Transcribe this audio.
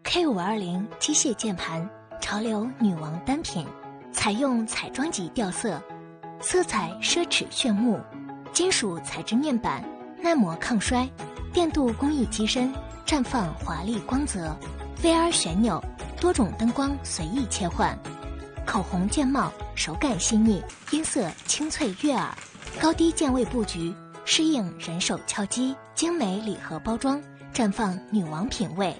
K520机械键盘，潮流女王单品，采用彩妆级调色，色彩奢侈炫目，金属材质面板，耐磨抗摔，电镀工艺机身，绽放华丽光泽。VR 旋钮，多种灯光随意切换。口红键帽，手感细腻，音色清脆悦耳。高低键位布局，适应人手敲击。精美礼盒包装，绽放女王品味。